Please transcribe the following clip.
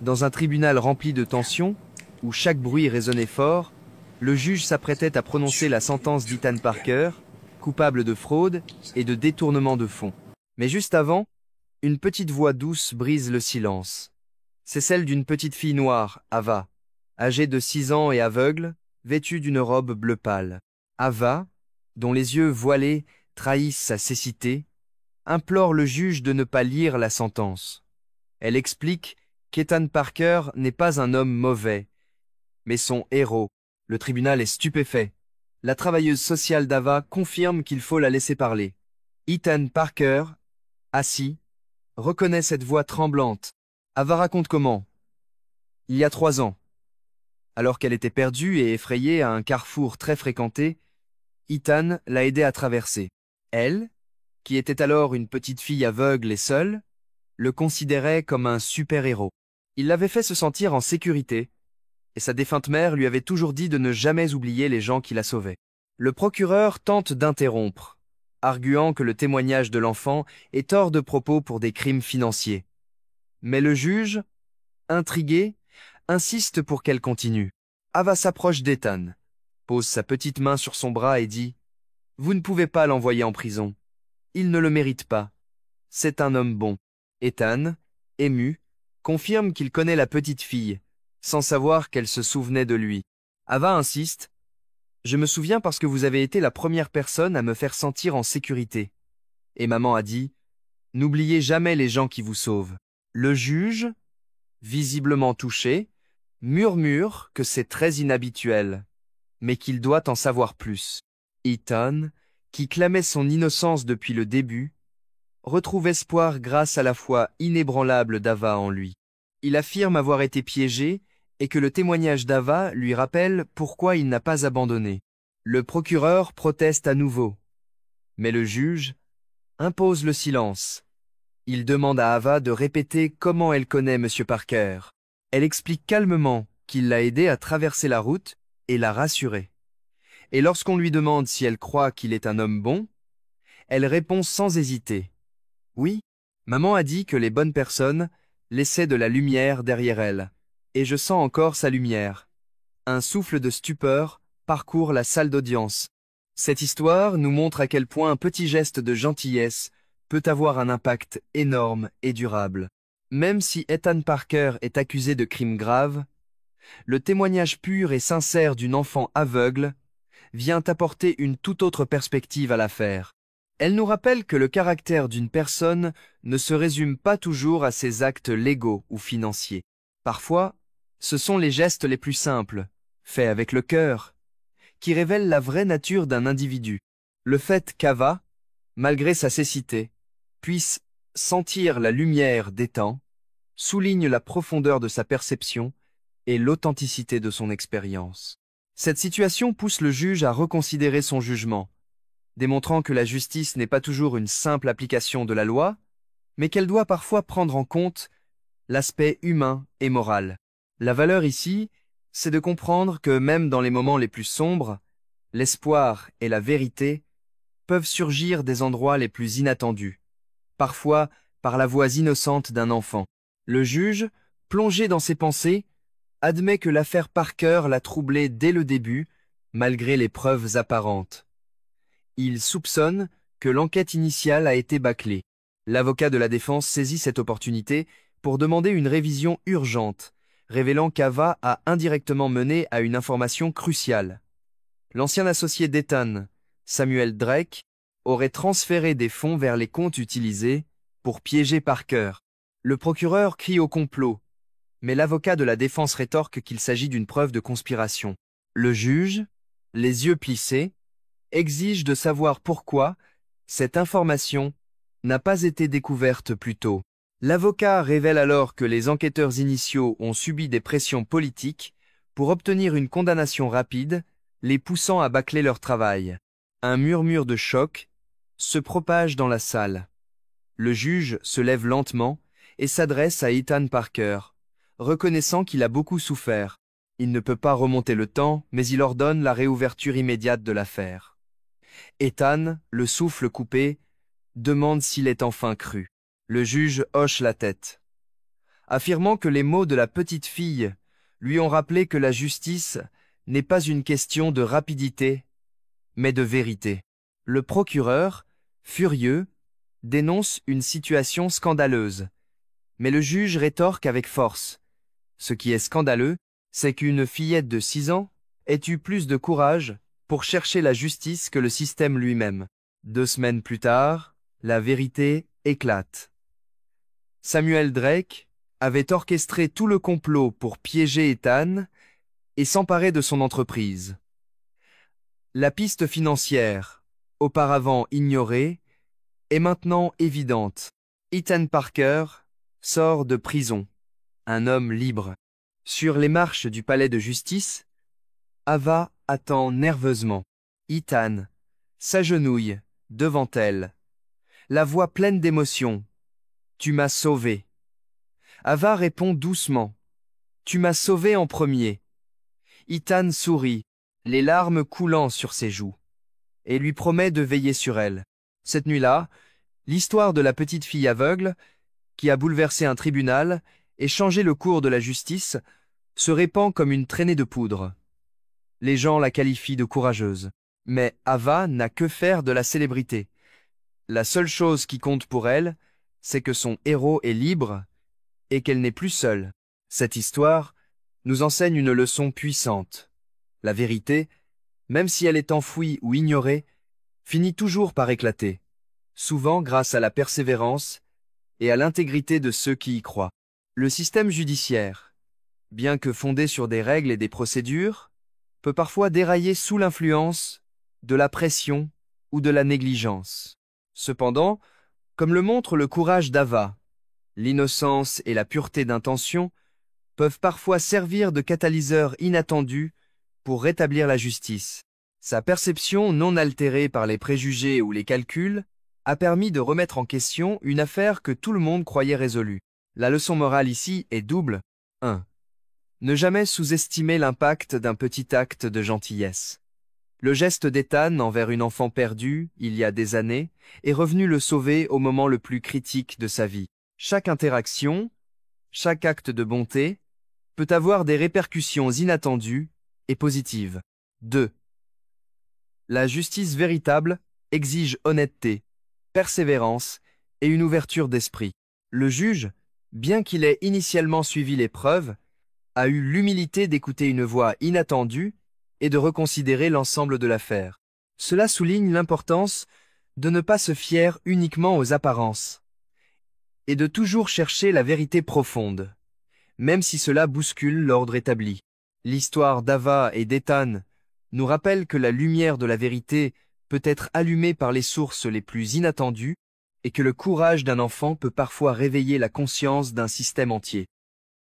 Dans un tribunal rempli de tensions, où chaque bruit résonnait fort, le juge s'apprêtait à prononcer la sentence d'Ethan Parker, coupable de fraude et de détournement de fonds. Mais juste avant, une petite voix douce brise le silence. C'est celle d'une petite fille noire, Ava, âgée de 6 ans et aveugle, vêtue d'une robe bleu pâle. Ava, dont les yeux voilés trahissent sa cécité, implore le juge de ne pas lire la sentence. Elle explique qu'Ethan Parker n'est pas un homme mauvais, mais son héros. Le tribunal est stupéfait. La travailleuse sociale d'Ava confirme qu'il faut la laisser parler. Ethan Parker, assis, reconnaît cette voix tremblante. Ava raconte comment. Il y a 3 ans, alors qu'elle était perdue et effrayée à un carrefour très fréquenté, Ethan l'a aidée à traverser. Elle, qui était alors une petite fille aveugle et seule, le considérait comme un super-héros. Il l'avait fait se sentir en sécurité, et sa défunte mère lui avait toujours dit de ne jamais oublier les gens qui la sauvaient. Le procureur tente d'interrompre, arguant que le témoignage de l'enfant est hors de propos pour des crimes financiers. Mais le juge, intrigué, insiste pour qu'elle continue. Ava s'approche d'Ethan, pose sa petite main sur son bras et dit « Vous ne pouvez pas l'envoyer en prison. Il ne le mérite pas. C'est un homme bon. » Ethan, ému, confirme qu'il connaît la petite fille, sans savoir qu'elle se souvenait de lui. Ava insiste « Je me souviens parce que vous avez été la première personne à me faire sentir en sécurité. » Et maman a dit « N'oubliez jamais les gens qui vous sauvent. » Le juge, visiblement touché, murmure que c'est très inhabituel, mais qu'il doit en savoir plus. Ethan, qui clamait son innocence depuis le début, retrouve espoir grâce à la foi inébranlable d'Ava en lui. Il affirme avoir été piégé et que le témoignage d'Ava lui rappelle pourquoi il n'a pas abandonné. Le procureur proteste à nouveau, mais le juge impose le silence. Il demande à Ava de répéter comment elle connaît M. Parker. Elle explique calmement qu'il l'a aidée à traverser la route et l'a rassurée. Et lorsqu'on lui demande si elle croit qu'il est un homme bon, elle répond sans hésiter. Oui, maman a dit que les bonnes personnes laissaient de la lumière derrière elles, et je sens encore sa lumière. Un souffle de stupeur parcourt la salle d'audience. Cette histoire nous montre à quel point un petit geste de gentillesse peut avoir un impact énorme et durable. Même si Ethan Parker est accusé de crimes graves, le témoignage pur et sincère d'une enfant aveugle vient apporter une toute autre perspective à l'affaire. Elle nous rappelle que le caractère d'une personne ne se résume pas toujours à ses actes légaux ou financiers. Parfois, ce sont les gestes les plus simples, faits avec le cœur, qui révèlent la vraie nature d'un individu. Le fait qu'Ava, malgré sa cécité, puisse sentir la lumière des temps, souligne la profondeur de sa perception et l'authenticité de son expérience. Cette situation pousse le juge à reconsidérer son jugement, démontrant que la justice n'est pas toujours une simple application de la loi, mais qu'elle doit parfois prendre en compte l'aspect humain et moral. La valeur ici, c'est de comprendre que même dans les moments les plus sombres, l'espoir et la vérité peuvent surgir des endroits les plus inattendus, parfois par la voix innocente d'un enfant. Le juge, plongé dans ses pensées, admet que l'affaire Parker l'a troublé dès le début, malgré les preuves apparentes. Il soupçonne que l'enquête initiale a été bâclée. L'avocat de la défense saisit cette opportunité pour demander une révision urgente, révélant qu'Ava a indirectement mené à une information cruciale. L'ancien associé d'Ethan, Samuel Drake, aurait transféré des fonds vers les comptes utilisés pour piéger Parker. Le procureur crie au complot, mais l'avocat de la défense rétorque qu'il s'agit d'une preuve de conspiration. Le juge, les yeux plissés, exige de savoir pourquoi cette information n'a pas été découverte plus tôt. L'avocat révèle alors que les enquêteurs initiaux ont subi des pressions politiques pour obtenir une condamnation rapide, les poussant à bâcler leur travail. Un murmure de choc se propage dans la salle. Le juge se lève lentement et s'adresse à Ethan Parker, reconnaissant qu'il a beaucoup souffert. Il ne peut pas remonter le temps, mais il ordonne la réouverture immédiate de l'affaire. Ethan, le souffle coupé, demande s'il est enfin cru. Le juge hoche la tête. affirmant que les mots de la petite fille lui ont rappelé que la justice n'est pas une question de rapidité, mais de vérité. Le procureur, furieux, dénonce une situation scandaleuse, mais le juge rétorque avec force. Ce qui est scandaleux, c'est qu'une fillette de 6 ans ait eu plus de courage pour chercher la justice que le système lui-même. 2 semaines plus tard, la vérité éclate. Samuel Drake avait orchestré tout le complot pour piéger Ethan et s'emparer de son entreprise. La piste financière, auparavant ignorée, est maintenant évidente. Ethan Parker sort de prison, un homme libre. Sur les marches du palais de justice, Ava attend nerveusement. Ethan s'agenouille devant elle, la voix pleine d'émotion. « Tu m'as sauvé. » Ava répond doucement. « Tu m'as sauvé en premier. » Ethan sourit, les larmes coulant sur ses joues, et lui promet de veiller sur elle. Cette nuit-là, l'histoire de la petite fille aveugle, qui a bouleversé un tribunal et changé le cours de la justice, se répand comme une traînée de poudre. Les gens la qualifient de courageuse. Mais Ava n'a que faire de la célébrité. La seule chose qui compte pour elle, c'est que son héros est libre et qu'elle n'est plus seule. Cette histoire nous enseigne une leçon puissante. La vérité, même si elle est enfouie ou ignorée, finit toujours par éclater, souvent grâce à la persévérance et à l'intégrité de ceux qui y croient. Le système judiciaire, bien que fondé sur des règles et des procédures, peut parfois dérailler sous l'influence de la pression ou de la négligence. Cependant, comme le montre le courage d'Ava, l'innocence et la pureté d'intention peuvent parfois servir de catalyseur inattendu pour rétablir la justice. Sa perception non altérée par les préjugés ou les calculs a permis de remettre en question une affaire que tout le monde croyait résolue. La leçon morale ici est double. 1. Ne jamais sous-estimer l'impact d'un petit acte de gentillesse. Le geste d'Ethan envers une enfant perdue, il y a des années, est revenu le sauver au moment le plus critique de sa vie. Chaque interaction, chaque acte de bonté, peut avoir des répercussions inattendues et positives. 2. La justice véritable exige honnêteté, persévérance et une ouverture d'esprit. Le juge, bien qu'il ait initialement suivi les preuves, a eu l'humilité d'écouter une voix inattendue et de reconsidérer l'ensemble de l'affaire. Cela souligne l'importance de ne pas se fier uniquement aux apparences et de toujours chercher la vérité profonde, même si cela bouscule l'ordre établi. L'histoire d'Ava et d'Ethan nous rappelle que la lumière de la vérité peut être allumée par les sources les plus inattendues et que le courage d'un enfant peut parfois réveiller la conscience d'un système entier.